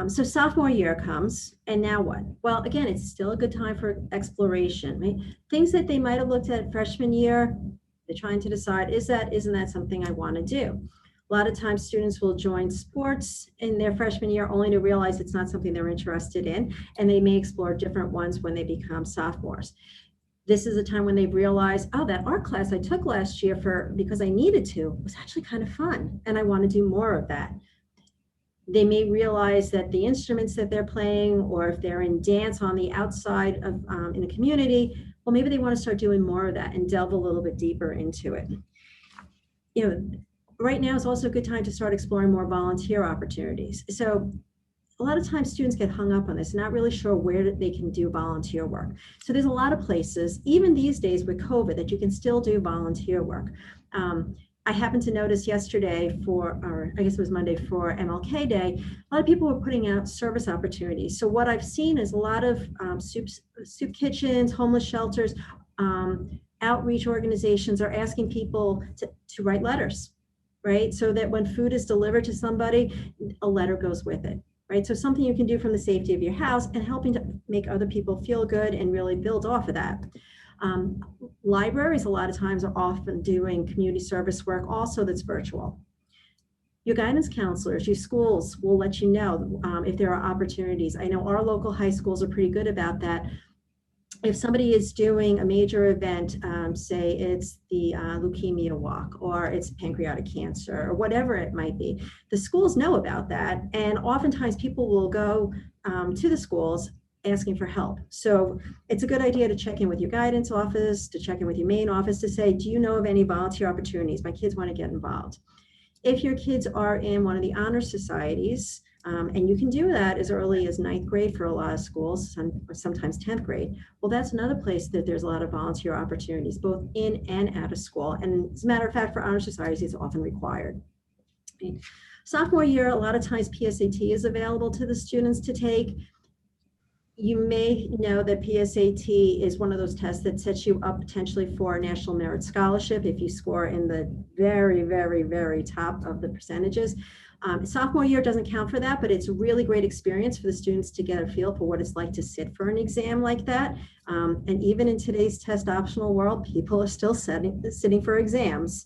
So sophomore year comes, and now what? Well, again, it's still a good time for exploration, right? Things that they might have looked at freshman year, they're trying to decide, isn't that something I want to do? A lot of times students will join sports in their freshman year only to realize it's not something they're interested in, and they may explore different ones when they become sophomores. This is a time when they realize, oh, that art class I took last year because I needed to was actually kind of fun, and I want to do more of that. They may realize that the instruments that they're playing, or if they're in dance on the outside of in a community, well, maybe they want to start doing more of that and delve a little bit deeper into it. Right now is also a good time to start exploring more volunteer opportunities. So a lot of times students get hung up on this, not really sure where they can do volunteer work. So there's a lot of places, even these days with COVID, that you can still do volunteer work. I happened to notice yesterday or I guess it was Monday for MLK Day, a lot of people were putting out service opportunities. So what I've seen is a lot of soup kitchens, homeless shelters, outreach organizations are asking people to write letters, right? So that when food is delivered to somebody, a letter goes with it. Right, so something you can do from the safety of your house and helping to make other people feel good and really build off of that. Libraries, a lot of times, are often doing community service work also that's virtual. Your guidance counselors, your schools will let you know if there are opportunities. I know our local high schools are pretty good about that. If somebody is doing a major event, say it's the leukemia walk, or it's pancreatic cancer, or whatever it might be, the schools know about that. And oftentimes people will go to the schools asking for help. So it's a good idea to check in with your guidance office, to check in with your main office to say, do you know of any volunteer opportunities? My kids want to get involved. If your kids are in one of the honor societies, and you can do that as early as 9th grade for a lot of schools, or sometimes 10th grade. Well, that's another place that there's a lot of volunteer opportunities, both in and out of school. And as a matter of fact, for honor societies, it's often required. Sophomore year, a lot of times PSAT is available to the students to take. You may know that PSAT is one of those tests that sets you up potentially for a National Merit Scholarship if you score in the very, very, very top of the percentages. Sophomore year doesn't count for that, but it's a really great experience for the students to get a feel for what it's like to sit for an exam like that. And even in today's test optional world, people are still sitting for exams.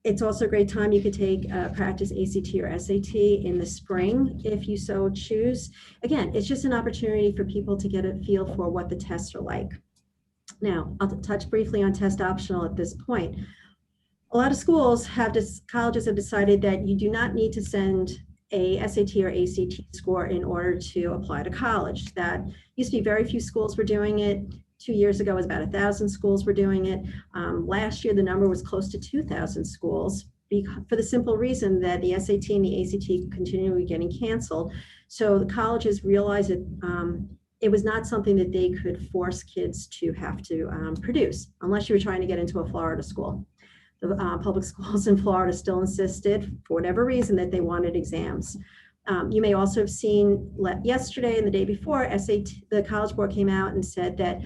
It's also a great time you could take practice ACT or SAT in the spring if you so choose. Again, it's just an opportunity for people to get a feel for what the tests are like. Now, I'll touch briefly on test optional at this point. A lot of schools colleges have decided that you do not need to send a SAT or ACT score in order to apply to college. That used to be very few schools were doing it. 2 years ago, it was about 1,000 schools were doing it. Last year, the number was close to 2,000 schools for the simple reason that the SAT and the ACT continually getting canceled. So the colleges realized that it was not something that they could force kids to have to produce, unless you were trying to get into a Florida school. The public schools in Florida still insisted, for whatever reason, that they wanted exams. You may also have seen yesterday and the day before, the College Board came out and said that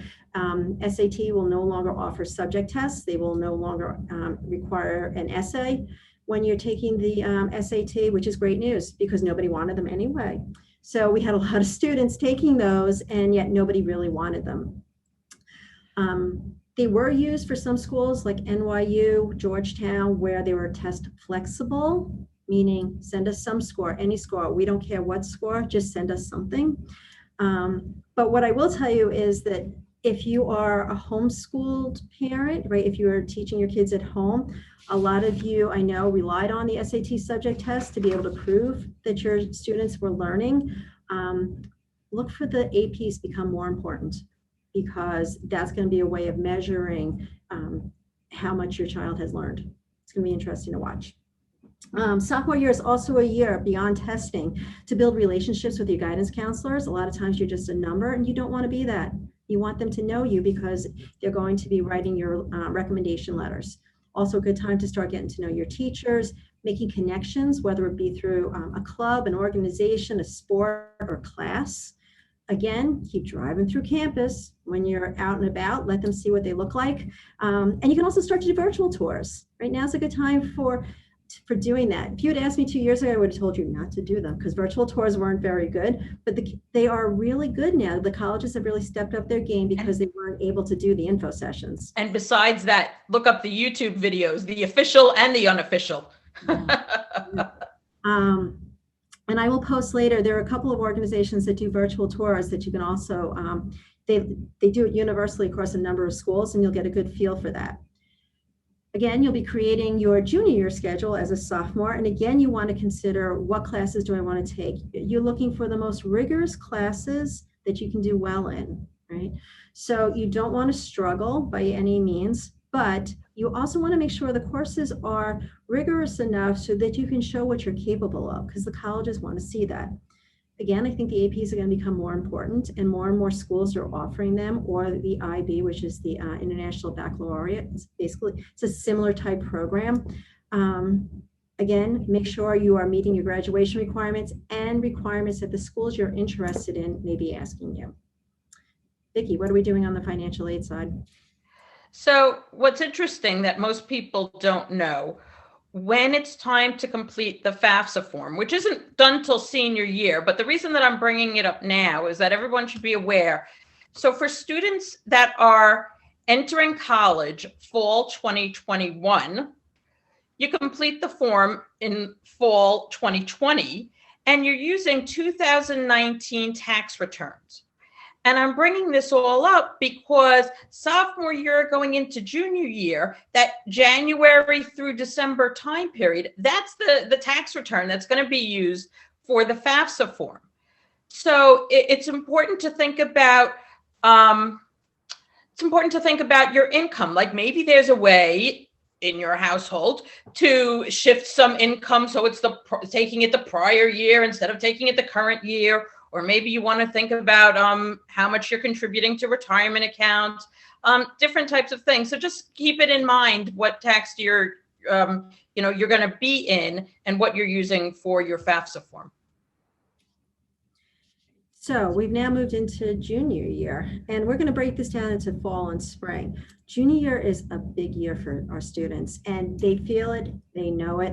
SAT will no longer offer subject tests. They will no longer require an essay when you're taking the SAT, which is great news because nobody wanted them anyway. So we had a lot of students taking those, and yet nobody really wanted them. They were used for some schools like NYU, Georgetown, where they were test flexible, meaning send us some score, any score. We don't care what score, just send us something. But what I will tell you is that if you are a homeschooled parent, right, if you are teaching your kids at home, a lot of you, I know, relied on the SAT subject test to be able to prove that your students were learning. Look for the APs become more important, because that's going to be a way of measuring how much your child has learned. It's going to be interesting to watch. Sophomore year is also a year beyond testing to build relationships with your guidance counselors. A lot of times you're just a number, and you don't want to be that. You want them to know you because they're going to be writing your recommendation letters. Also a good time to start getting to know your teachers, making connections, whether it be through a club, an organization, a sport, or class. Again, keep driving through campus when you're out and about, let them see what they look like. And you can also start to do virtual tours. Right now is a good time for for doing that. If you had asked me 2 years ago, I would have told you not to do them because virtual tours weren't very good, but they are really good now. The colleges have really stepped up their game because they weren't able to do the info sessions. And besides that, look up the YouTube videos, the official and the unofficial. And I will post later, there are a couple of organizations that do virtual tours that you can also, they do it universally across a number of schools, and you'll get a good feel for that. Again, you'll be creating your junior year schedule as a sophomore. And again, you want to consider what classes do I want to take? You're looking for the most rigorous classes that you can do well in, right? So you don't want to struggle by any means, but you also want to make sure the courses are rigorous enough so that you can show what you're capable of, because the colleges want to see that. Again, I think the APs are going to become more important, and more schools are offering them, or the IB, which is the International Baccalaureate. It's a similar type program. Again, make sure you are meeting your graduation requirements and requirements that the schools you're interested in may be asking you. Vicki, what are we doing on the financial aid side? So what's interesting that most people don't know, when it's time to complete the FAFSA form, which isn't done till senior year, but the reason that I'm bringing it up now is that everyone should be aware. So for students that are entering college fall 2021, you complete the form in fall 2020, and you're using 2019 tax returns. And I'm bringing this all up because sophomore year going into junior year, that January through December time period, that's the tax return that's going to be used for the FAFSA form. So it's important to think about your income. Like maybe there's a way in your household to shift some income so it's taking it the prior year instead of taking it the current year. Or maybe you want to think about how much you're contributing to retirement accounts, different types of things. So just keep it in mind what tax year you're going to be in and what you're using for your FAFSA form. So we've now moved into junior year, and we're going to break this down into fall and spring. Junior year is a big year for our students, and they feel it, they know it.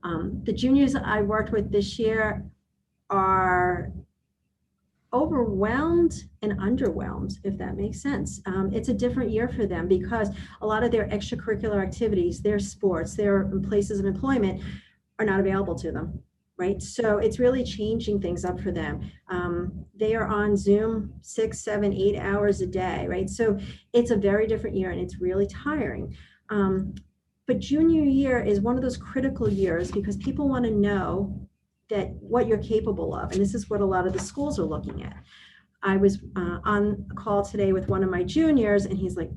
The juniors I worked with this year are overwhelmed and underwhelmed, if that makes sense. It's a different year for them because a lot of their extracurricular activities, their sports, their places of employment are not available to them, right? So it's really changing things up for them. They are on Zoom 6, 7, 8 hours a day, right? So it's a very different year, and it's really tiring. But junior year is one of those critical years because people want to know that what you're capable of. And this is what a lot of the schools are looking at. I was on a call today with one of my juniors, and he's like,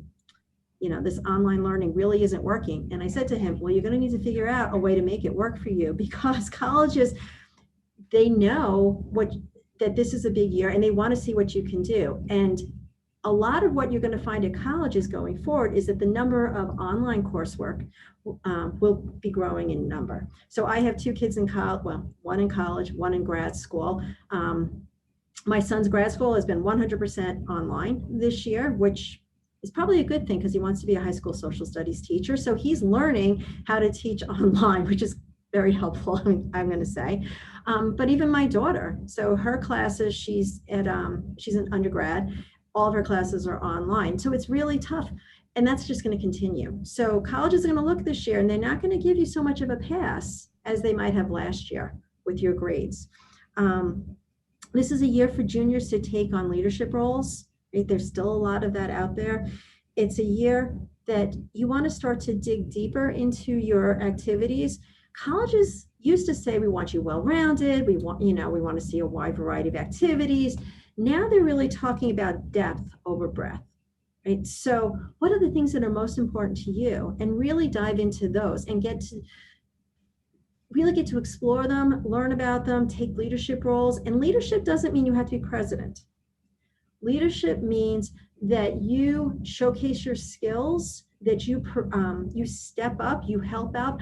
this online learning really isn't working. And I said to him, well, you're going to need to figure out a way to make it work for you, because colleges, they know that this is a big year and they want to see what you can do. And a lot of what you're going to find at colleges going forward is that the number of online coursework will be growing in number. So I have 2 kids in college, well, one in college, one in grad school. My son's grad school has been 100% online this year, which is probably a good thing because he wants to be a high school social studies teacher. So he's learning how to teach online, which is very helpful, I'm going to say. But even my daughter, so her classes, she's an undergrad. All of her classes are online. So it's really tough. And that's just going to continue. So colleges are going to look this year, and they're not going to give you so much of a pass as they might have last year with your grades. This is a year for juniors to take on leadership roles. Right? There's still a lot of that out there. It's a year that you want to start to dig deeper into your activities. Colleges used to say, we want you well-rounded. We want to see a wide variety of activities. Now they're really talking about depth over breadth. Right? So what are the things that are most important to you? And really dive into those and get to explore them, learn about them, take leadership roles. And leadership doesn't mean you have to be president. Leadership means that you showcase your skills, that you step up, you help out,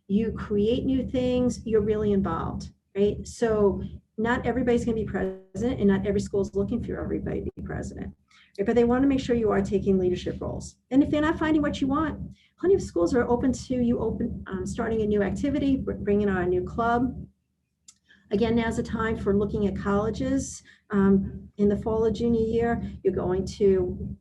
you create new things, you're really involved, right? So not everybody's going to be president, and not every school is looking for everybody to be president. right? But they want to make sure you are taking leadership roles. And if they're not finding what you want, plenty of schools are open to you starting a new activity, bringing on a new club. Again, now's the time for looking at colleges. In the fall of junior year, you're going to,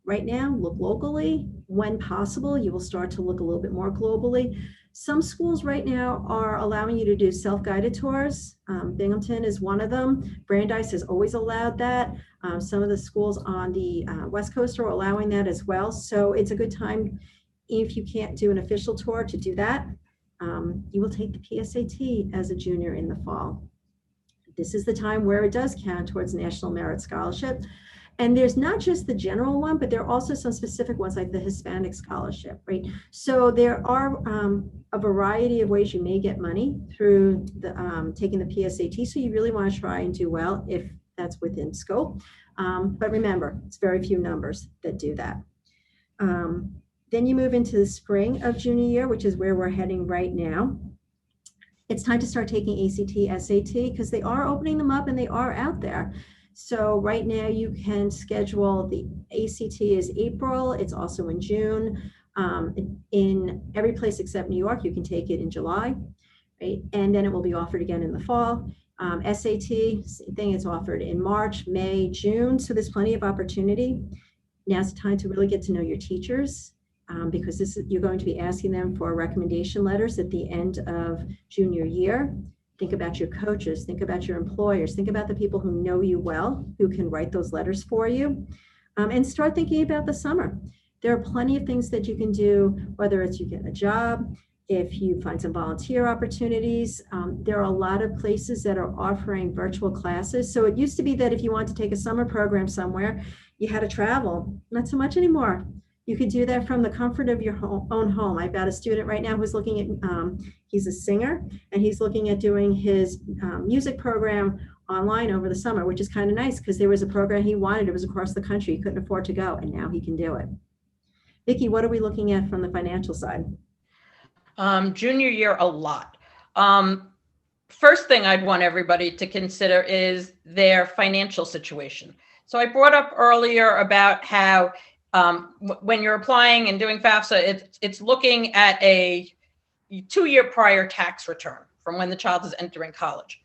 right now, look locally. When possible, you will start to look a little bit more globally. Some schools right now are allowing you to do self-guided tours. Binghamton is one of them. Brandeis has always allowed that. Some of the schools on the West Coast are allowing that as well. So it's a good time, if you can't do an official tour, to do that. You will take the PSAT as a junior in the fall. This is the time where it does count towards National Merit Scholarship. And there's not just the general one, but there are also some specific ones like the Hispanic Scholarship, right? So there are a variety of ways you may get money through the, taking the PSAT. So you really want to try and do well if that's within scope. But remember, it's very few numbers that do that. Then you move into the spring of junior year, which is where we're heading right now. It's time to start taking ACT, SAT, because they are opening them up and they are out there. So right now you can schedule, the ACT is April. It's also in June. In every place except New York, you can take it in July, right? And then it will be offered again in the fall. SAT, same thing, it's offered in March, May, June. So there's plenty of opportunity. Now's the time to really get to know your teachers. Because you're going to be asking them for recommendation letters at the end of junior year. Think about your coaches, think about your employers, think about the people who know you well, who can write those letters for you, and start thinking about the summer. There are plenty of things that you can do, whether it's you get a job, if you find some volunteer opportunities. There are a lot of places that are offering virtual classes. So it used to be that if you want to take a summer program somewhere, you had to travel. Not so much anymore. You could do that from the comfort of your own home. I've got a student right now who's looking at, he's a singer, and he's looking at doing his music program online over the summer, which is kind of nice because there was a program he wanted. It was across the country. He couldn't afford to go, and now he can do it. Vicki, what are we looking at from the financial side? Junior year, a lot. First thing I'd want everybody to consider is their financial situation. So I brought up earlier about how when you're applying and doing FAFSA, it's looking at a 2-year prior tax return from when the child is entering college.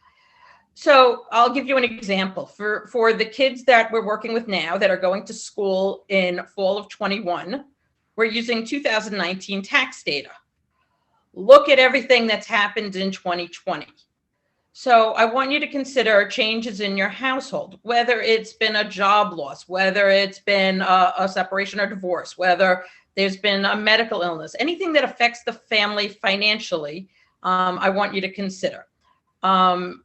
So I'll give you an example. For the kids that we're working with now that are going to school in fall of 21, we're using 2019 tax data. Look at everything that's happened in 2020. So I want you to consider changes in your household, whether it's been a job loss, whether it's been a separation or divorce, whether there's been a medical illness, anything that affects the family financially, I want you to consider. And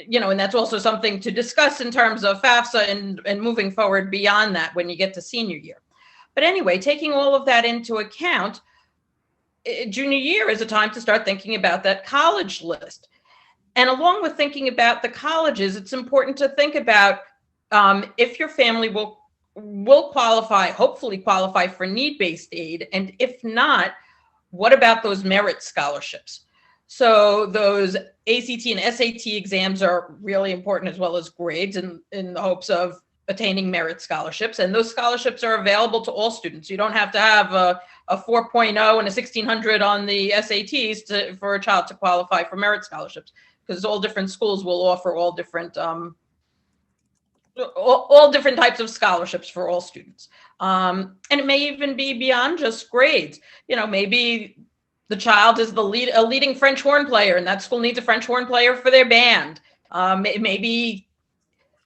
that's also something to discuss in terms of FAFSA and moving forward beyond that when you get to senior year. But anyway, taking all of that into account, junior year is a time to start thinking about that college list. And along with thinking about the colleges, it's important to think about if your family will qualify, hopefully qualify for need-based aid. And if not, what about those merit scholarships? So those ACT and SAT exams are really important, as well as grades in the hopes of attaining merit scholarships. And those scholarships are available to all students. You don't have to have a 4.0 and a 1600 on the SATs for a child to qualify for merit scholarships, because all different schools will offer all different types of scholarships for all students. And it may even be beyond just grades. Maybe the child is a leading French horn player, and that school needs a French horn player for their band.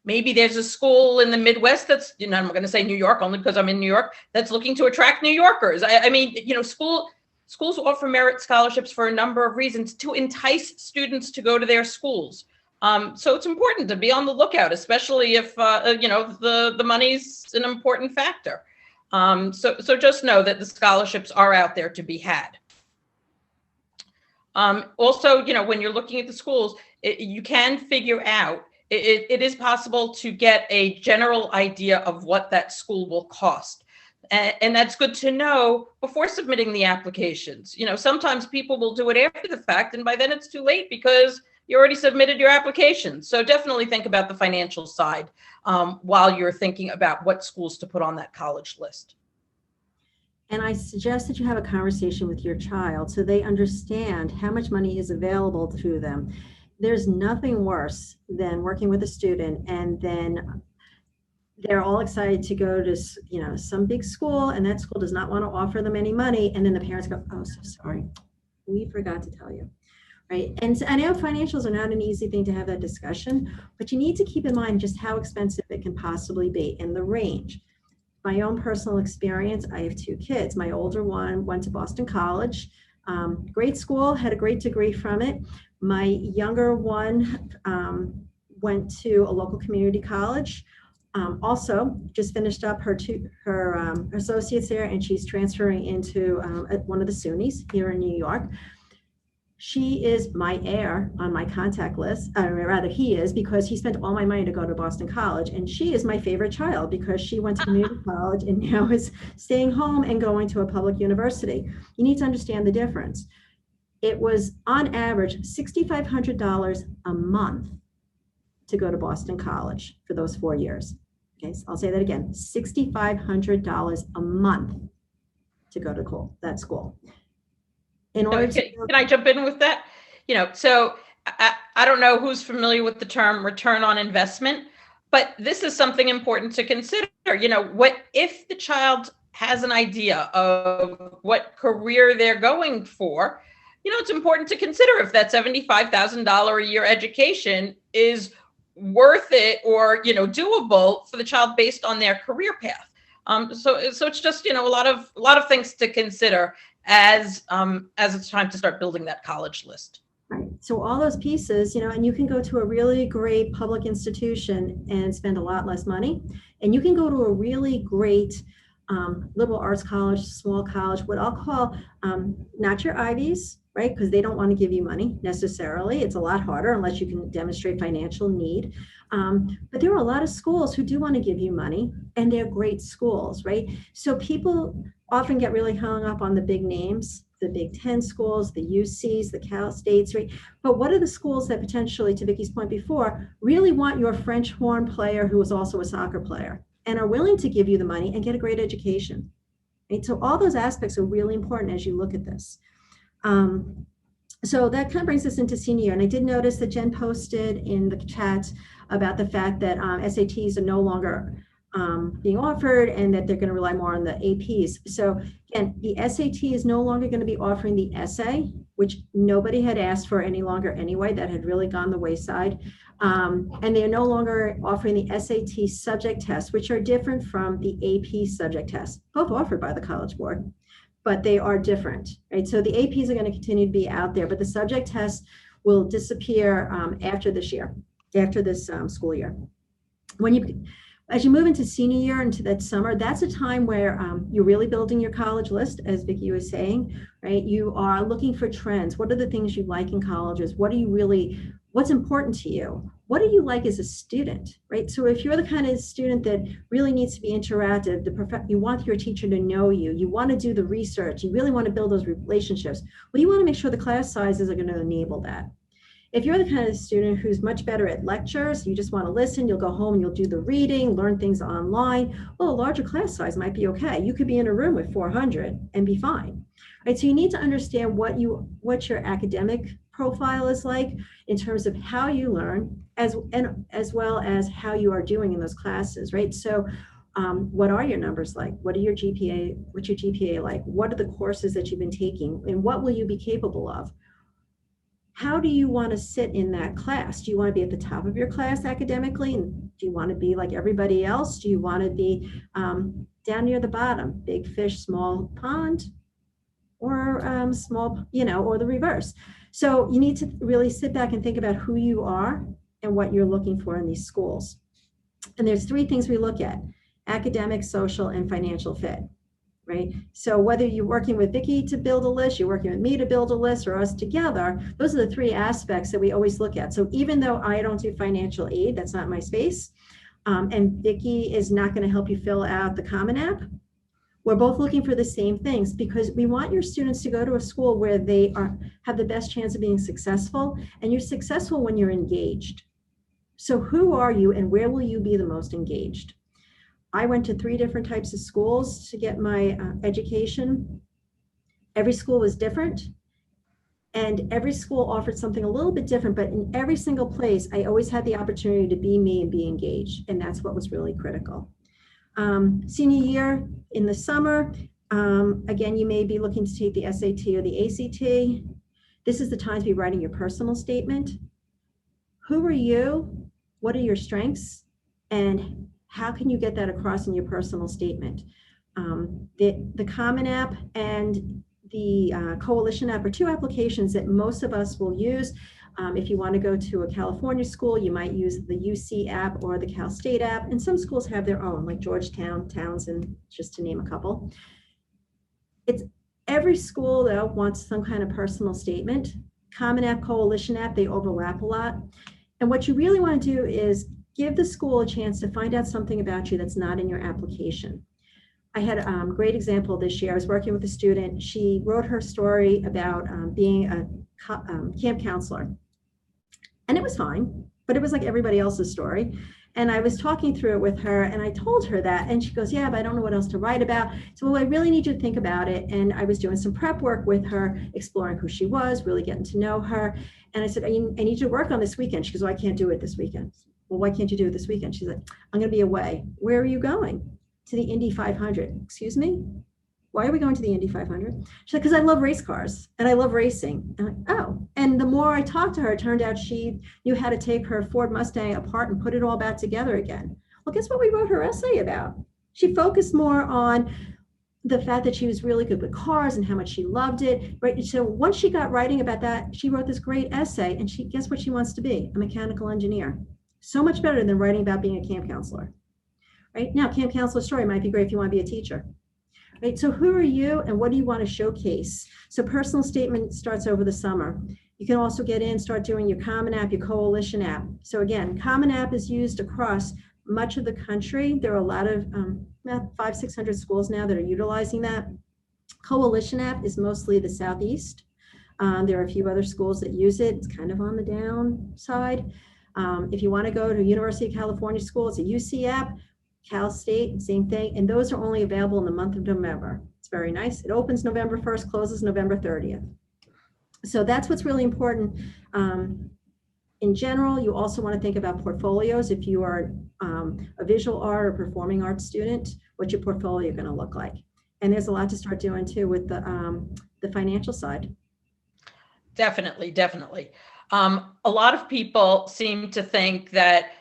Maybe there's a school in the Midwest that's, I'm going to say New York only because I'm in New York, that's looking to attract New Yorkers. Schools offer merit scholarships for a number of reasons to entice students to go to their schools. So it's important to be on the lookout, especially if, the money's an important factor. So just know that the scholarships are out there to be had. Also, when you're looking at the schools, you can figure out, it is possible to get a general idea of what that school will cost. And that's good to know before submitting the applications. Sometimes people will do it after the fact, and by then it's too late because you already submitted your application. So definitely think about the financial side while you're thinking about what schools to put on that college list. And I suggest that you have a conversation with your child so they understand how much money is available to them. There's nothing worse than working with a student and then they're all excited to go to, some big school, and that school does not want to offer them any money. And then the parents go, "Oh, so sorry. We forgot to tell you." Right. And I know financials are not an easy thing to have that discussion, but you need to keep in mind just how expensive it can possibly be in the range. My own personal experience, I have 2 kids. My older one went to Boston College, great school, had a great degree from it. My younger one went to a local community college. Also, just finished up her associates there, and she's transferring into one of the SUNYs here in New York. She is my heir on my contact list, rather he is, because he spent all my money to go to Boston College, and she is my favorite child because she went to community college and now is staying home and going to a public university. You need to understand the difference. It was on average $6,500 a month to go to Boston College for those 4 years. Okay, so I'll say that again, $6,500 a month to go to that school. In order can I jump in with that? So I don't know who's familiar with the term return on investment, but this is something important to consider. What if the child has an idea of what career they're going for? It's important to consider if that $75,000 a year education is worth it or doable for the child based on their career path. So it's just a lot of things to consider as it's time to start building that college list. Right. So all those pieces, and you can go to a really great public institution and spend a lot less money, and you can go to a really great liberal arts college, small college, what I'll call not your Ivies, right? Because they don't want to give you money necessarily. It's a lot harder unless you can demonstrate financial need. But there are a lot of schools who do want to give you money, and they're great schools, right? So people often get really hung up on the big names, the Big Ten schools, the UCs, the Cal States, right? But what are the schools that potentially, to Vicki's point before, really want your French horn player who is also a soccer player and are willing to give you the money and get a great education, right? So all those aspects are really important as you look at this. So that kind of brings us into senior year. And I did notice that Jen posted in the chat about the fact that SATs are no longer being offered and that they're going to rely more on the APs. So again, the SAT is no longer going to be offering the essay, which nobody had asked for any longer anyway. That had really gone the wayside. And they're no longer offering the SAT subject tests, which are different from the AP subject tests, both offered by the College Board, but they are different, right? So the APs are going to continue to be out there, but the subject tests will disappear after this year, after this school year. As you move into senior year, into that summer, that's a time where you're really building your college list, as Vicki was saying, right? You are looking for trends. What are the things you like in colleges? What's important to you? What do you like as a student, right? So if you're the kind of student that really needs to be interactive, you want your teacher to know you, you want to do the research, you really want to build those relationships, well, you want to make sure the class sizes are going to enable that. If you're the kind of student who's much better at lectures, you just want to listen, you'll go home and you'll do the reading, learn things online, well, a larger class size might be okay. You could be in a room with 400 and be fine, right? So you need to understand what your academic profile is like in terms of how you learn, as well as how you are doing in those classes, right? So what are your numbers like? What's your GPA like? What are the courses that you've been taking? And what will you be capable of? How do you want to sit in that class? Do you want to be at the top of your class academically? And do you want to be like everybody else? Do you want to be down near the bottom, big fish, small pond, or small, or the reverse? So you need to really sit back and think about who you are and what you're looking for in these schools. And there's 3 things we look at: academic, social, and financial fit. Right? So whether you're working with Vicki to build a list, you're working with me to build a list, or us together, those are the 3 aspects that we always look at. So even though I don't do financial aid, that's not my space, and Vicki is not going to help you fill out the Common App, We're both looking for the same things because we want your students to go to a school where they have the best chance of being successful, and you're successful when you're engaged. So who are you and where will you be the most engaged? I went to 3 different types of schools to get my education. Every school was different, and every school offered something a little bit different, but in every single place, I always had the opportunity to be me and be engaged, and that's what was really critical. Senior year in the summer, again, you may be looking to take the SAT or the ACT. This is the time to be writing your personal statement. Who are you? What are your strengths? And how can you get that across in your personal statement? The Common App and the Coalition App are 2 applications that most of us will use. If you want to go to a California school, you might use the UC app or the Cal State app. And some schools have their own, like Georgetown, Townsend, just to name a couple. It's every school, though, wants some kind of personal statement. Common App, Coalition App, they overlap a lot. And what you really want to do is give the school a chance to find out something about you that's not in your application. I had a great example this year. I was working with a student. She wrote her story about being a camp counselor. And it was fine, but it was like everybody else's story. And I was talking through it with her, and I told her that, and she goes, yeah, but I don't know what else to write about. So, well, I really need you to think about it. And I was doing some prep work with her, exploring who she was, really getting to know her. And I said, I need you to work on this weekend. She goes, oh, I can't do it this weekend. Well, why can't you do it this weekend? She's like, I'm going to be away. Where are you going? To the Indy 500. Excuse me? Why are we going to the Indy 500? She's like, because I love race cars and I love racing. I'm like, oh. And the more I talked to her, it turned out she knew how to take her Ford Mustang apart and put it all back together again. Well, guess what we wrote her essay about? She focused more on the fact that she was really good with cars and how much she loved it, right? So once she got writing about that, she wrote this great essay, and guess what she wants to be? A mechanical engineer. So much better than writing about being a camp counselor, right? Now, camp counselor story might be great if you want to be a teacher. Right? So who are you and what do you want to showcase? So personal statement starts over the summer. You can also get in, start doing your Common App, your Coalition App. So again, Common App is used across much of the country. There are a lot of 500-600 schools now that are utilizing that. Coalition App is mostly the Southeast. There are a few other schools that use it. It's kind of on the downside. If you want to go to University of California school, it's a UC app. Cal State, same thing. And those are only available in the month of November. It's very nice. It opens November 1st, closes November 30th. So that's what's really important. In general, you also want to think about portfolios. If you are a visual art or performing arts student, what's your portfolio going to look like? And there's a lot to start doing too with the financial side. Definitely, definitely. A lot of people seem to think that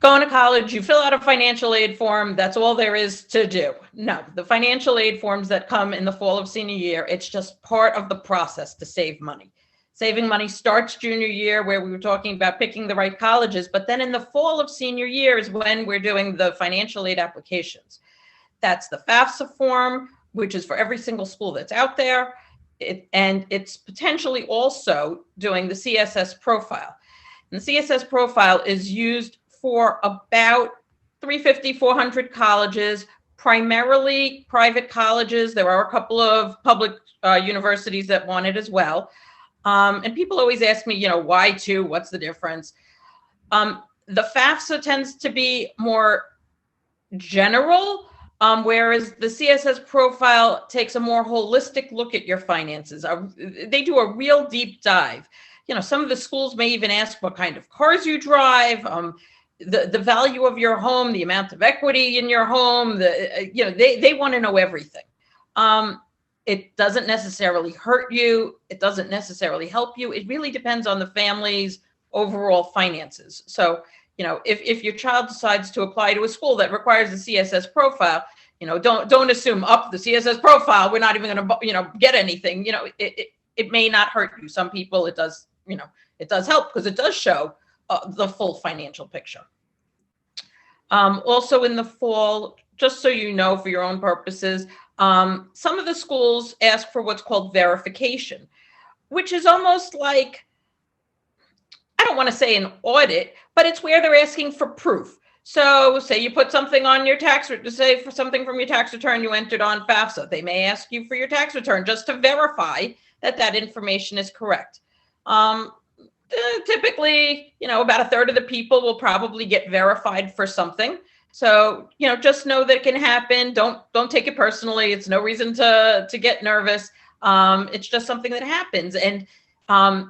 going to college, you fill out a financial aid form, that's all there is to do. No, the financial aid forms that come in the fall of senior year, it's just part of the process to save money. Saving money starts junior year, where we were talking about picking the right colleges, but then in the fall of senior year is when we're doing the financial aid applications. That's the FAFSA form, which is for every single school that's out there. And it's potentially also doing the CSS profile. And the CSS profile is used for about 350, 400 colleges, primarily private colleges. There are a couple of public universities that want it as well. And people always ask me, why 2? What's the difference? The FAFSA tends to be more general, whereas the CSS profile takes a more holistic look at your finances. They do a real deep dive. Some of the schools may even ask what kind of cars you drive, the value of your home, the amount of equity in your home, they want to know everything. It doesn't necessarily hurt you. It doesn't necessarily help you. It really depends on the family's overall finances. So, if your child decides to apply to a school that requires a CSS profile, don't assume the CSS profile, we're not even going to, get anything. It may not hurt you. Some people, it does, it does help because it does show the full financial picture. Also in the fall, just so you know, for your own purposes, some of the schools ask for what's called verification, which is almost like, I don't want to say an audit, but it's where they're asking for proof. So say you put something on your say for something from your tax return you entered on FAFSA. They may ask you for your tax return just to verify that that information is correct. Typically, about a third of the people will probably get verified for something. So, just know that it can happen. Don't take it personally. It's no reason to get nervous. It's just something that happens. And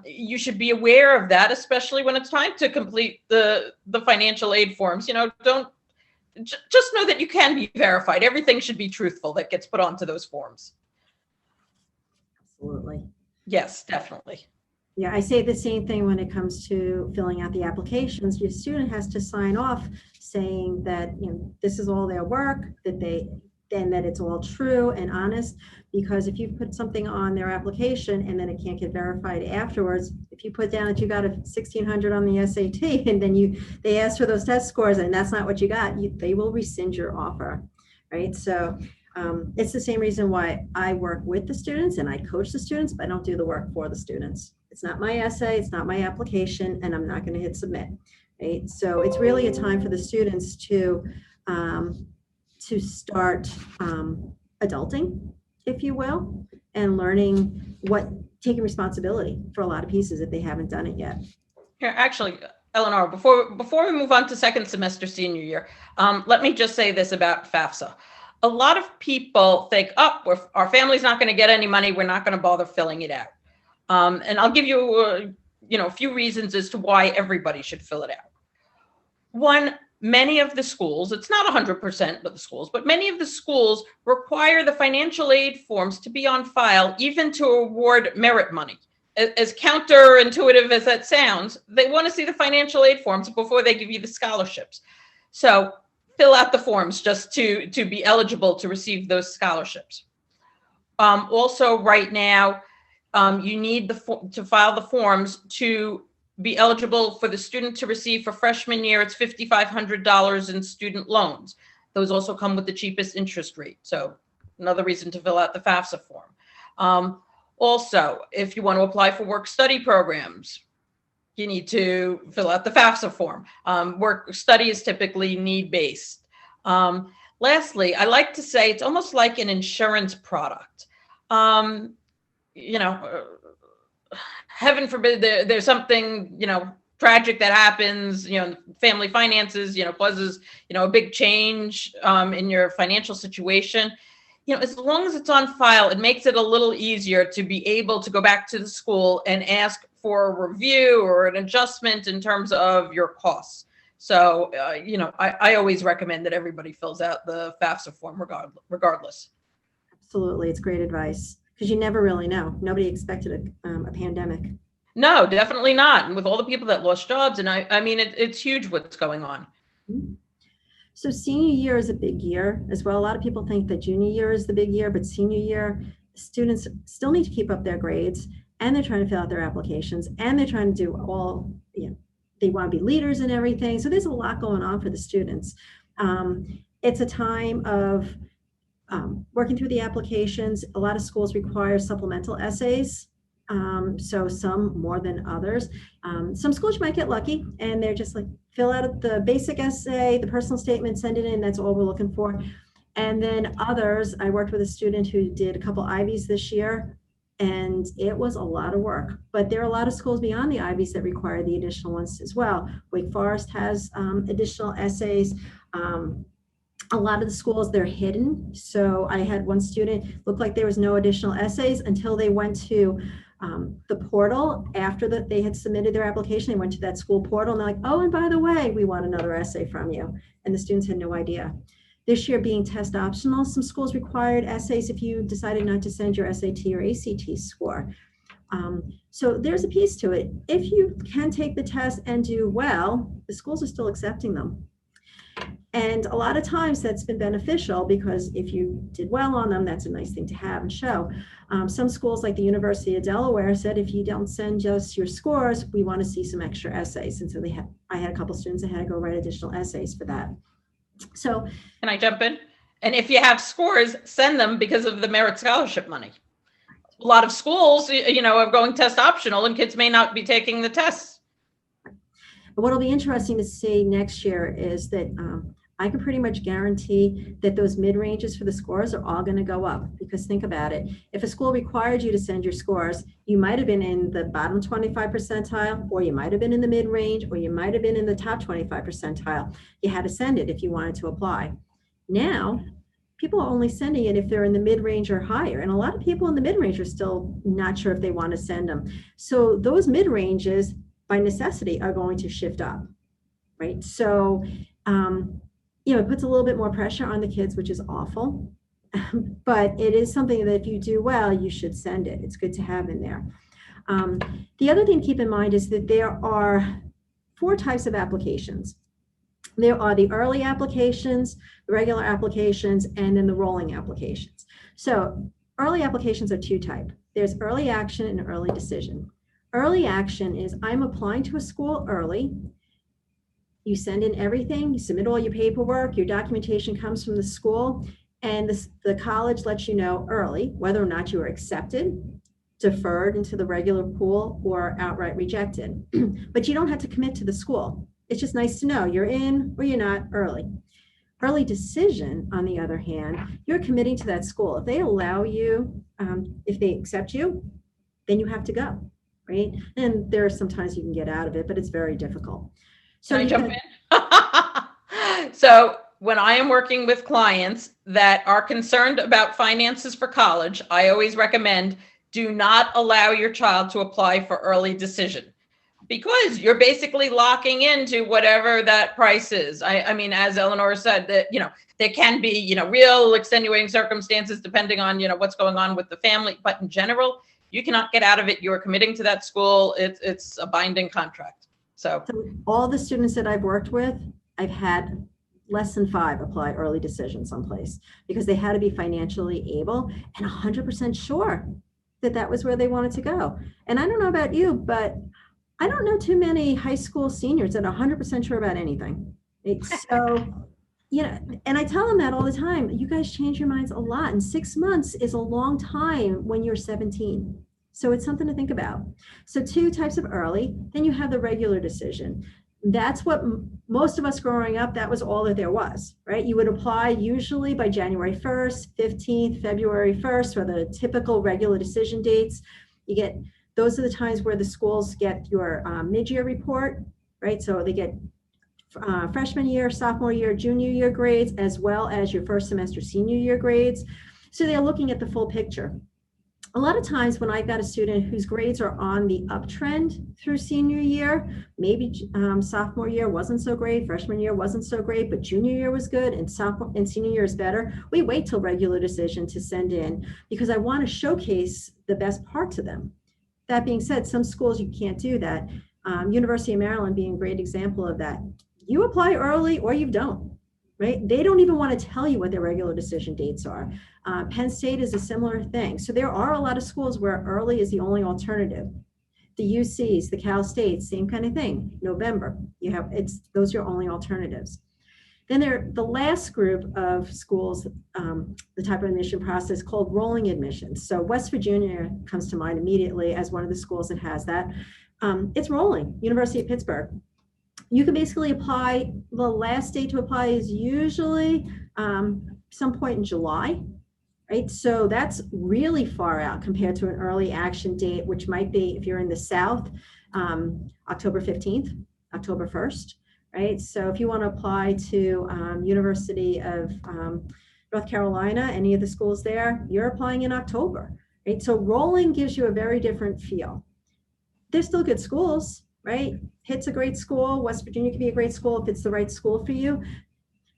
you should be aware of that, especially when it's time to complete the financial aid forms. Don't just know that you can be verified. Everything should be truthful that gets put onto those forms. Absolutely. Yes, definitely. Yeah, I say the same thing when it comes to filling out the applications. Your student has to sign off saying that this is all their work, that it's all true and honest. Because if you put something on their application and then it can't get verified afterwards, if you put down that you got a 1,600 on the SAT and then they ask for those test scores and that's not what you got, they will rescind your offer, right? So it's the same reason why I work with the students and I coach the students, but I don't do the work for the students. It's not my essay, it's not my application, and I'm not going to hit submit, right? So it's really a time for the students to start adulting, if you will, and learning taking responsibility for a lot of pieces if they haven't done it yet. Here, actually, Eleanor, before we move on to second semester senior year, let me just say this about FAFSA. A lot of people think, our family's not going to get any money, we're not going to bother filling it out. And I'll give you, a few reasons as to why everybody should fill it out. One, many of the schools, it's not 100% of the schools, but many of the schools require the financial aid forms to be on file, even to award merit money. As counterintuitive as that sounds, they want to see the financial aid forms before they give you the scholarships. So fill out the forms just to be eligible to receive those scholarships. Also, right now, you need to file the forms to be eligible for the student to receive for freshman year. It's $5,500 in student loans. Those also come with the cheapest interest rate. So another reason to fill out the FAFSA form. Also, if you want to apply for work study programs, you need to fill out the FAFSA form. Work study is typically need-based. Lastly, I like to say it's almost like an insurance product. Heaven forbid there's something, tragic that happens, family finances, causes, a big change in your financial situation. As long as it's on file, it makes it a little easier to be able to go back to the school and ask for a review or an adjustment in terms of your costs. So, I always recommend that everybody fills out the FAFSA form regardless. Absolutely. It's great advice. Because you never really know. Nobody expected a pandemic. No, definitely not. And with all the people that lost jobs, and I mean, it's huge what's going on. So senior year is a big year as well. A lot of people think that junior year is the big year, but senior year, students still need to keep up their grades, and they're trying to fill out their applications, and they're trying to do all, they want to be leaders and everything. So there's a lot going on for the students. It's a time of working through the applications. A lot of schools require supplemental essays, so some more than others. Some schools you might get lucky and they're just like, fill out the basic essay, the personal statement, send it in, that's all we're looking for. And then others, I worked with a student who did a couple Ivies this year, and it was a lot of work. But there are a lot of schools beyond the Ivies that require the additional ones as well. Wake Forest has additional essays. A lot of the schools, they're hidden. So I had one student, looked like there was no additional essays until they went to the portal after they had submitted their application. They went to that school portal and they're like, oh, and by the way, we want another essay from you. And the students had no idea. This year being test optional, some schools required essays if you decided not to send your SAT or ACT score. So there's a piece to it. If you can take the test and do well, the schools are still accepting them. And a lot of times that's been beneficial because if you did well on them, that's a nice thing to have and show. Some schools like the University of Delaware said, if you don't send us your scores, we want to see some extra essays. And so I had a couple students that had to go write additional essays for that. So can I jump in? And if you have scores, send them because of the merit scholarship money. A lot of schools, are going test optional and kids may not be taking the tests. What'll be interesting to see next year is that I can pretty much guarantee that those mid-ranges for the scores are all going to go up, because think about it. If a school required you to send your scores, you might have been in the bottom 25 percentile, or you might have been in the mid-range, or you might have been in the top 25 percentile. You had to send it if you wanted to apply. Now, people are only sending it if they're in the mid-range or higher. And a lot of people in the mid-range are still not sure if they want to send them. So those mid-ranges, by necessity, are going to shift up, right? So, it puts a little bit more pressure on the kids, which is awful. But it is something that if you do well, you should send it. It's good to have in there. The other thing to keep in mind is that there are 4 types of applications. There are the early applications, the regular applications, and then the rolling applications. So early applications are 2 types. There's early action and early decision. Early action is I'm applying to a school early. You send in everything, you submit all your paperwork, your documentation comes from the school, and the college lets you know early whether or not you are accepted, deferred into the regular pool, or outright rejected. But you don't have to commit to the school. It's just nice to know you're in or you're not early. Early decision, on the other hand, you're committing to that school. If they allow you, if they accept you, then you have to go, right? And there are sometimes you can get out of it, but it's very difficult. So Can I jump in? So when I am working with clients that are concerned about finances for college, I always recommend do not allow your child to apply for early decision, because you're basically locking into whatever that price is. I mean, as Eleanor said, that, there can be, real extenuating circumstances depending on, what's going on with the family. But in general, you cannot get out of it. You're committing to that school. It's a binding contract. So all the students that I've worked with, I've had less than 5 apply early decision someplace because they had to be financially able and 100% sure that that was where they wanted to go. And I don't know about you, but I don't know too many high school seniors that are 100% sure about anything. So, and I tell them that all the time. You guys change your minds a lot. And 6 months is a long time when you're 17. So it's something to think about. So 2 types of early, then you have the regular decision. That's what most of us growing up, that was all that there was, right? You would apply usually by January 1st, 15th, February 1st, or the typical regular decision dates. Those are the times where the schools get your mid-year report, right? So they get freshman year, sophomore year, junior year grades, as well as your first semester senior year grades. So they're looking at the full picture. A lot of times when I've got a student whose grades are on the uptrend through senior year, maybe sophomore year wasn't so great, freshman year wasn't so great, but junior year was good and sophomore and senior year is better, we wait till regular decision to send in because I want to showcase the best part to them. That being said, some schools you can't do that. University of Maryland being a great example of that. You apply early or you don't, right? They don't even want to tell you what their regular decision dates are. Penn State is a similar thing. So there are a lot of schools where early is the only alternative. The UCs, the Cal States, same kind of thing. November, those are your only alternatives. Then the last group of schools, the type of admission process called rolling admissions. So West Virginia comes to mind immediately as one of the schools that has that. It's rolling, University of Pittsburgh. You can basically apply, the last date to apply is usually some point in July, right? So that's really far out compared to an early action date, which might be, if you're in the South, October 15th, October 1st, right? So if you want to apply to University of North Carolina, any of the schools there, you're applying in October, right? So rolling gives you a very different feel. They're still good schools, right? Pitt's a great school. West Virginia can be a great school if it's the right school for you.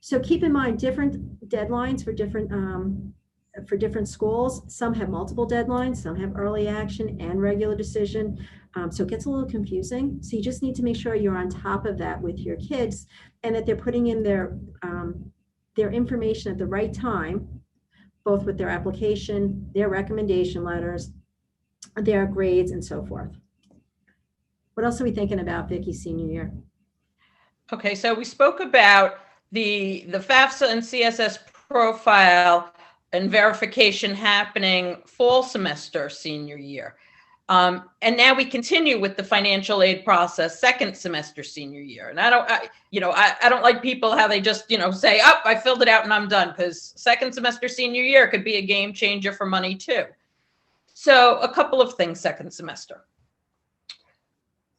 So keep in mind different deadlines for different schools. Some have multiple deadlines, some have early action and regular decision. So it gets a little confusing. So you just need to make sure you're on top of that with your kids and that they're putting in their information at the right time, both with their application, their recommendation letters, their grades, and so forth. What else are we thinking about, Vicki, senior year? Okay, so we spoke about the FAFSA and CSS profile and verification happening fall semester senior year. And now we continue with the financial aid process second semester senior year. And I don't like people how they just, say, oh, I filled it out and I'm done, because second semester senior year could be a game changer for money too. So a couple of things second semester.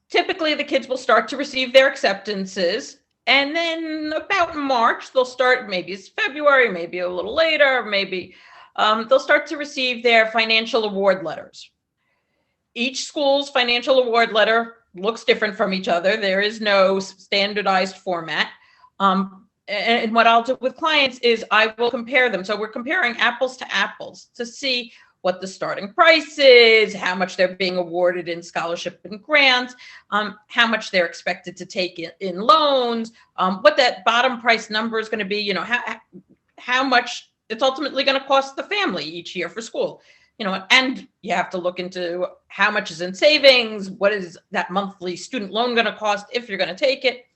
Typically, the kids will start to receive their acceptances. And then about March, they'll start, maybe it's February, maybe a little later, maybe they'll start to receive their financial award letters. Each school's financial award letter looks different from each other. There is no standardized format. And what I'll do with clients is I will compare them. So we're comparing apples to apples to see what the starting price is, how much they're being awarded in scholarship and grants, how much they're expected to take in loans, what that bottom price number is going to be, how much it's ultimately going to cost the family each year for school. And you have to look into how much is in savings, what is that monthly student loan going to cost if you're going to take it.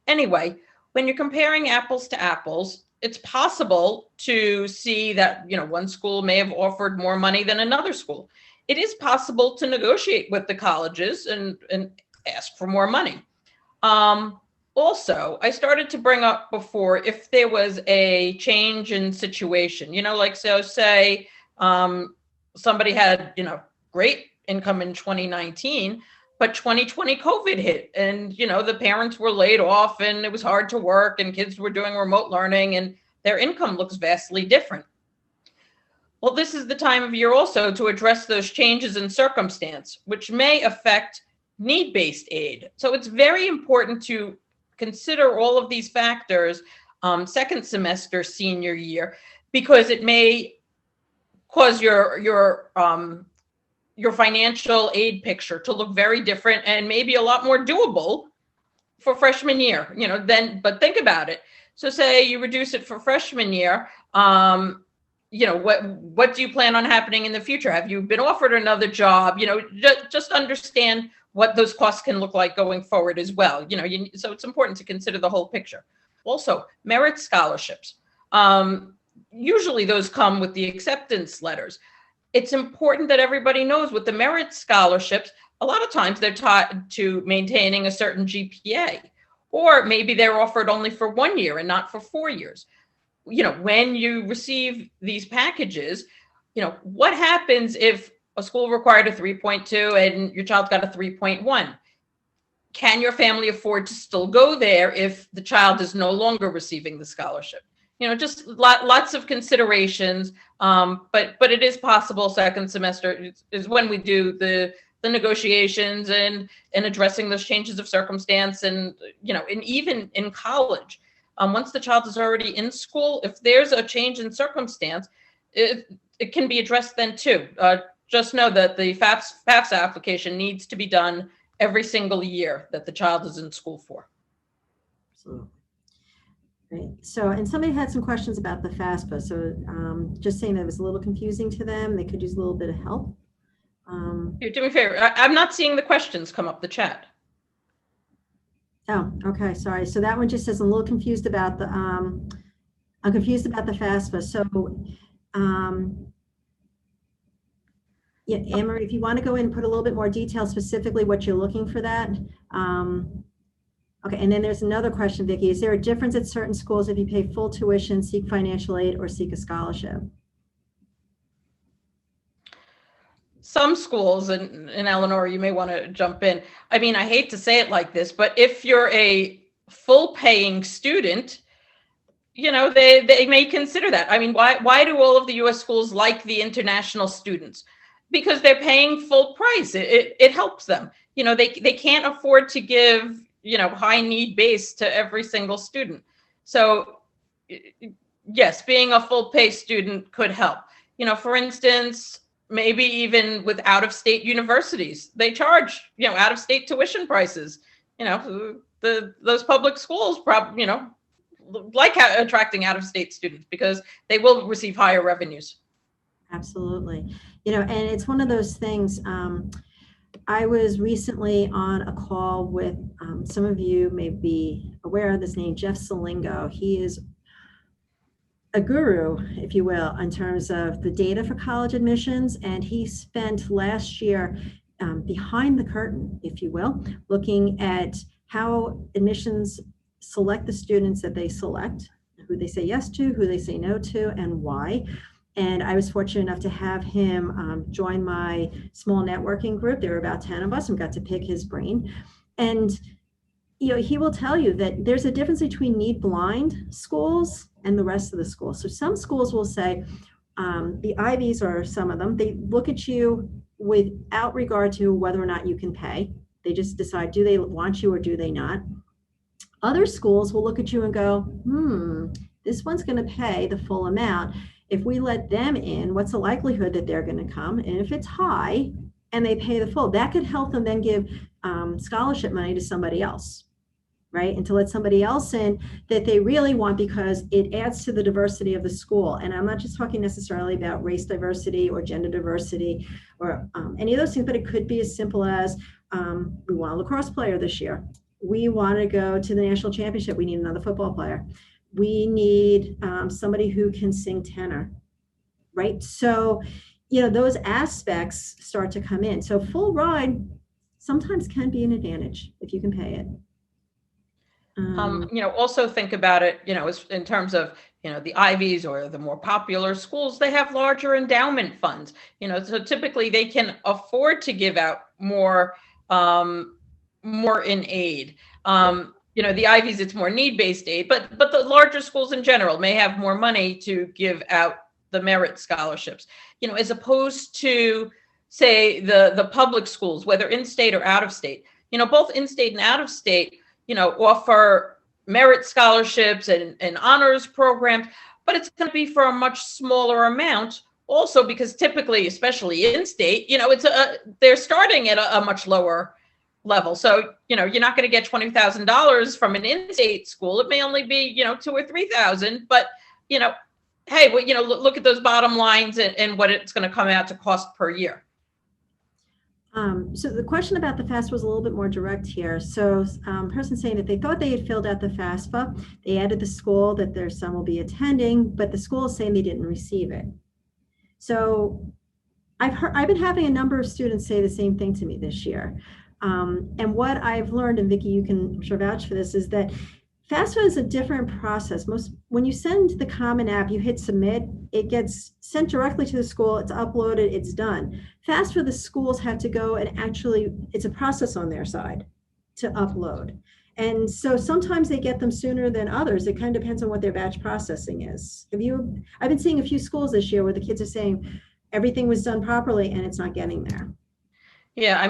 Anyway, when you're comparing apples to apples, it's possible to see that, one school may have offered more money than another school. It is possible to negotiate with the colleges and ask for more money. Also, I started to bring up before, if there was a change in situation, say somebody had, great income in 2019, but 2020 COVID hit and, the parents were laid off and it was hard to work and kids were doing remote learning and their income looks vastly different. Well, this is the time of year also to address those changes in circumstance, which may affect need-based aid. So it's very important to consider all of these factors second semester senior year, because it may cause your financial aid picture to look very different and maybe a lot more doable for freshman year, but think about it. So say you reduce it for freshman year, what do you plan on happening in the future? Have you been offered another job? Just understand what those costs can look like going forward as well. So it's important to consider the whole picture. Also, merit scholarships. Usually those come with the acceptance letters. It's important that everybody knows with the merit scholarships, a lot of times they're tied to maintaining a certain GPA, or maybe they're offered only for 1 year and not for 4 years. When you receive these packages, what happens if a school required a 3.2 and your child got a 3.1? Can your family afford to still go there if the child is no longer receiving the scholarship? Just lots of considerations, but it is possible second semester is when we do the negotiations and addressing those changes of circumstance. And even in college, once the child is already in school, if there's a change in circumstance, it can be addressed then too. Just know that the FAFSA application needs to be done every single year that the child is in school for. Absolutely. Great. So, and somebody had some questions about the FAFSA. So just saying that it was a little confusing to them. They could use a little bit of help. Here, do me a favor. I'm not seeing the questions come up the chat. Oh, okay. Sorry. So that one just says I'm a little confused about the, I'm confused about the FAFSA. So, yeah, Anne-Marie, if you want to go in and put a little bit more detail, specifically what you're looking for that. Okay, and then there's another question, Vicki. Is there a difference at certain schools if you pay full tuition, seek financial aid, or seek a scholarship? Some schools, and Eleanor, you may want to jump in. I mean, I hate to say it like this, but if you're a full paying student, they may consider that. I mean, why do all of the US schools like the international students? Because they're paying full price. It helps them. They can't afford to give high need base to every single student. So yes, being a full pay student could help. For instance, maybe even with out-of-state universities, they charge, out-of-state tuition prices. Those public schools probably, like attracting out-of-state students because they will receive higher revenues. Absolutely. And it's one of those things. I was recently on a call with, some of you may be aware of this name, Jeff Salingo. He is a guru, if you will, in terms of the data for college admissions. And he spent last year behind the curtain, if you will, looking at how admissions select the students that they select, who they say yes to, who they say no to, and why. And I was fortunate enough to have him join my small networking group. There were about 10 of us and got to pick his brain. And he will tell you that there's a difference between need blind schools and the rest of the schools. So some schools will say, the Ivies are some of them, they look at you without regard to whether or not you can pay. They just decide, do they want you or do they not? Other schools will look at you and go, this one's going to pay the full amount. If we let them in, what's the likelihood that they're going to come? And if it's high and they pay the full, that could help them then give scholarship money to somebody else, right? And to let somebody else in that they really want, because it adds to the diversity of the school. And I'm not just talking necessarily about race diversity or gender diversity or any of those things, but it could be as simple as we want a lacrosse player this year. We want to go to the national championship. We need another football player. We need somebody who can sing tenor, right? So, those aspects start to come in. So full ride sometimes can be an advantage if you can pay it. Also think about it, in terms of, the Ivies or the more popular schools, they have larger endowment funds, so typically they can afford to give out more in aid. The Ivies, it's more need-based aid, but the larger schools in general may have more money to give out the merit scholarships, as opposed to, say, the public schools, whether in-state or out-of-state. Both in-state and out-of-state, offer merit scholarships and honors programs, but it's going to be for a much smaller amount. Also, because typically, especially in-state, they're starting at a much lower level. So, you're not going to get $20,000 from an in-state school. It may only be, $2,000 or $3,000, but, hey, look at those bottom lines and what it's going to come out to cost per year. So the question about the FAFSA was a little bit more direct here. So person saying that they thought they had filled out the FAFSA, they added the school that their son will be attending, but the school is saying they didn't receive it. So I've been having a number of students say the same thing to me this year. And what I've learned, and Vicki, you can vouch for this, is that FAFSA is a different process. When you send the Common App, you hit submit, it gets sent directly to the school, it's uploaded, it's done. FAFSA, the schools have to go and actually, it's a process on their side to upload. And so sometimes they get them sooner than others. It kind of depends on what their batch processing is. I've been seeing a few schools this year where the kids are saying everything was done properly and it's not getting there. Yeah,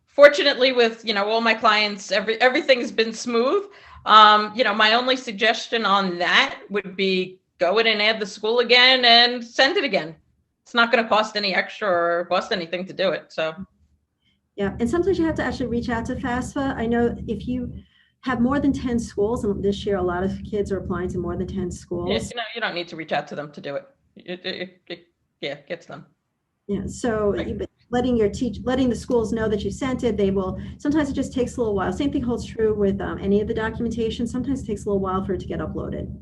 fortunately with, all my clients, everything's been smooth. My only suggestion on that would be go in and add the school again and send it again. It's not going to cost any extra or cost anything to do it. So, yeah. And sometimes you have to actually reach out to FAFSA. I know if you have more than 10 schools, and this year a lot of kids are applying to more than 10 schools. Yes, you don't need to reach out to them to do it. It gets them. Yeah. So right. Letting the schools know that you sent it, they will, sometimes it just takes a little while. Same thing holds true with any of the documentation. Sometimes it takes a little while for it to get uploaded.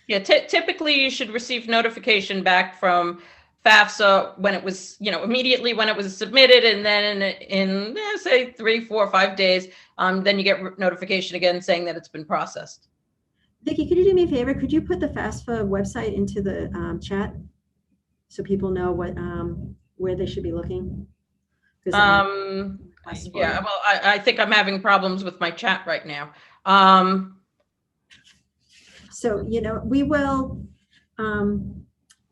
Yeah, typically you should receive notification back from FAFSA when it was, immediately when it was submitted, and then in say 3, 4, 5 days, then you get notification again saying that it's been processed. Vicki, could you do me a favor? Could you put the FAFSA website into the chat so people know where they should be looking? Yeah, well, I think I'm having problems with my chat right now. So, we will,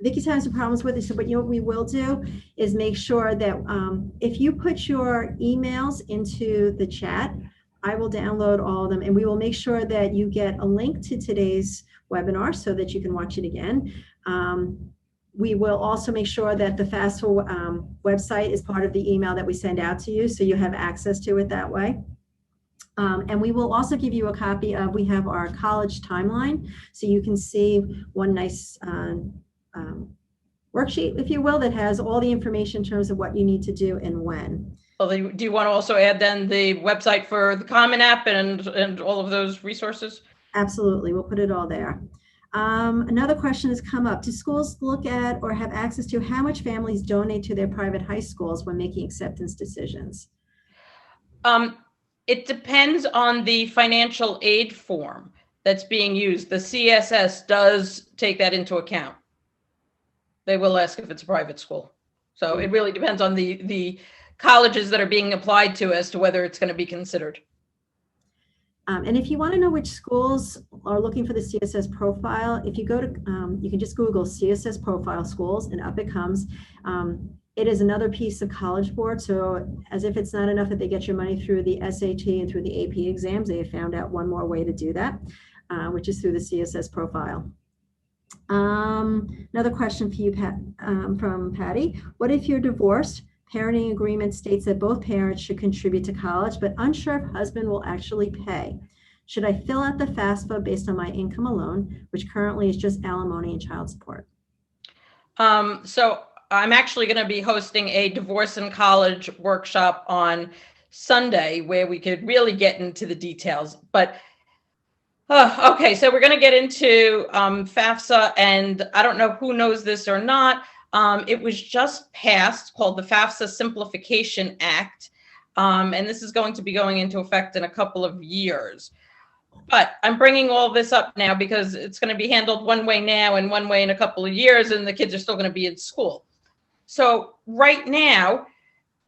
Vicki's having some problems with it. So what we will do is make sure that if you put your emails into the chat, I will download all of them, and we will make sure that you get a link to today's webinar so that you can watch it again. We will also make sure that the FAFSA website is part of the email that we send out to you, so you have access to it that way. And we will also give you a copy of, we have our college timeline, so you can see one nice worksheet, if you will, that has all the information in terms of what you need to do and when. Well, do you want to also add then the website for the Common App and all of those resources? Absolutely, we'll put it all there. Another question has come up. Do schools look at or have access to how much families donate to their private high schools when making acceptance decisions? It depends on the financial aid form that's being used. The CSS does take that into account. They will ask if it's a private school. So it really depends on the colleges that are being applied to as to whether it's going to be considered. And if you want to know which schools are looking for the CSS profile, if you go to, you can just Google CSS profile schools and up it comes. It is another piece of College Board. So as if it's not enough that they get your money through the SAT and through the AP exams, they have found out one more way to do that, which is through the CSS profile. Another question for you, Pat, from Patty. What if you're divorced? Parenting agreement states that both parents should contribute to college, but unsure if husband will actually pay. Should I fill out the FAFSA based on my income alone, which currently is just alimony and child support? So I'm actually going to be hosting a divorce in college workshop on Sunday where we could really get into the details. But okay, so we're going to get into FAFSA, and I don't know who knows this or not. It was just passed, called the FAFSA Simplification Act, and this is going to be going into effect in a couple of years. But I'm bringing all this up now because it's going to be handled one way now and one way in a couple of years, and the kids are still going to be in school. So right now,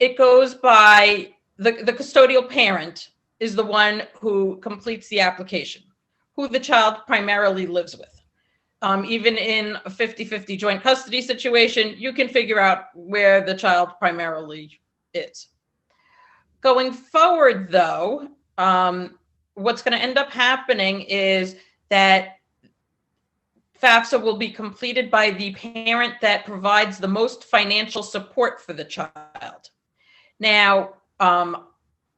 it goes by the custodial parent is the one who completes the application, who the child primarily lives with. Even in a 50-50 joint custody situation, you can figure out where the child primarily is. Going forward, though, what's going to end up happening is that FAFSA will be completed by the parent that provides the most financial support for the child. Now,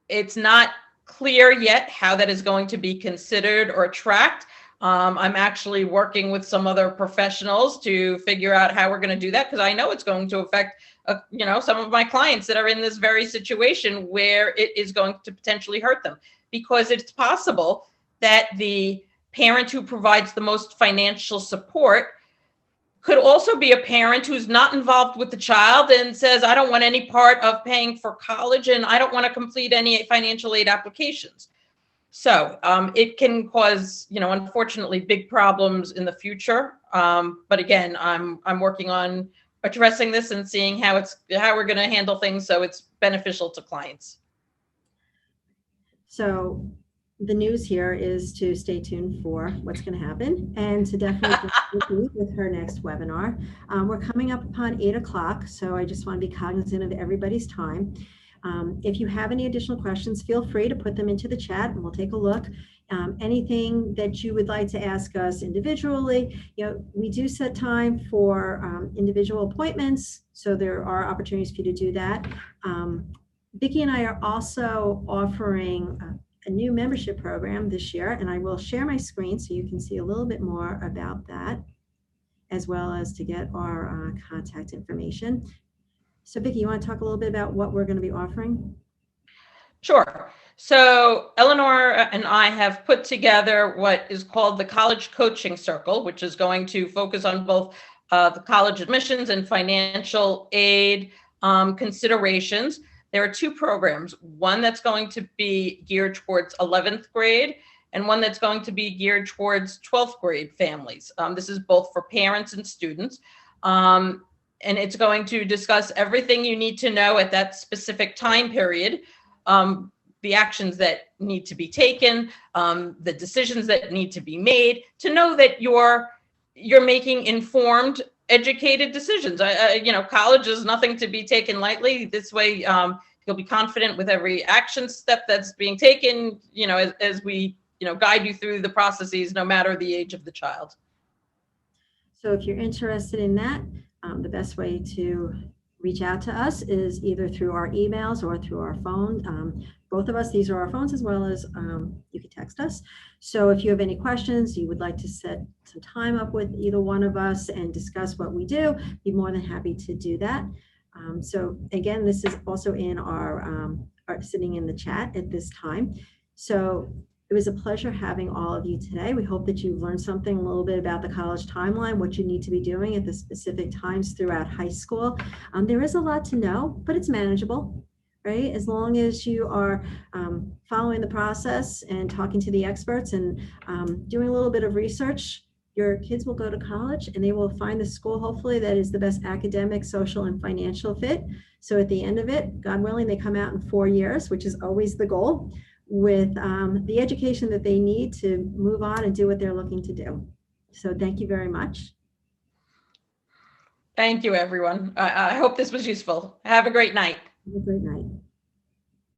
it's not clear yet how that is going to be considered or tracked. I'm actually working with some other professionals to figure out how we're going to do that, because I know it's going to affect, some of my clients that are in this very situation where it is going to potentially hurt them, because it's possible that the parent who provides the most financial support could also be a parent who's not involved with the child and says, I don't want any part of paying for college and I don't want to complete any financial aid applications. So it can cause, unfortunately, big problems in the future. But again, I'm working on addressing this and seeing how we're going to handle things so it's beneficial to clients. So the news here is to stay tuned for what's going to happen and to definitely meet with her next webinar. We're coming up upon 8 o'clock, so I just want to be cognizant of everybody's time. If you have any additional questions, feel free to put them into the chat and we'll take a look. Anything that you would like to ask us individually, we do set time for individual appointments, so there are opportunities for you to do that. Vicki and I are also offering a new membership program this year, and I will share my screen so you can see a little bit more about that, as well as to get our contact information. So Vicki, you want to talk a little bit about what we're going to be offering? Sure. So Eleanor and I have put together what is called the College Coaching Circle, which is going to focus on both the college admissions and financial aid considerations. There are two programs, one that's going to be geared towards 11th grade and one that's going to be geared towards 12th grade families. This is both for parents and students. And it's going to discuss everything you need to know at that specific time period, the actions that need to be taken, the decisions that need to be made to know that you're making informed, educated decisions. College is nothing to be taken lightly. This way, you'll be confident with every action step that's being taken, as we, guide you through the processes, no matter the age of the child. So if you're interested in that, the best way to reach out to us is either through our emails or through our phone. Both of us, these are our phones, as well as you can text us. So if you have any questions, you would like to set some time up with either one of us and discuss what we do, be more than happy to do that. So again, this is also in our sitting in the chat at this time. So It was a pleasure having all of you today. We hope that you've learned something a little bit about the college timeline, what you need to be doing at the specific times throughout high school. There is a lot to know, but it's manageable, right? As long as you are following the process and talking to the experts and doing a little bit of research, your kids will go to college and they will find the school, hopefully, that is the best academic, social, and financial fit. So at the end of it, God willing, they come out in 4 years, which is always the goal, with the education that they need to move on and do what they're looking to do. So thank you very much. Thank you, everyone. I hope this was useful. Have a great night. Have a great night.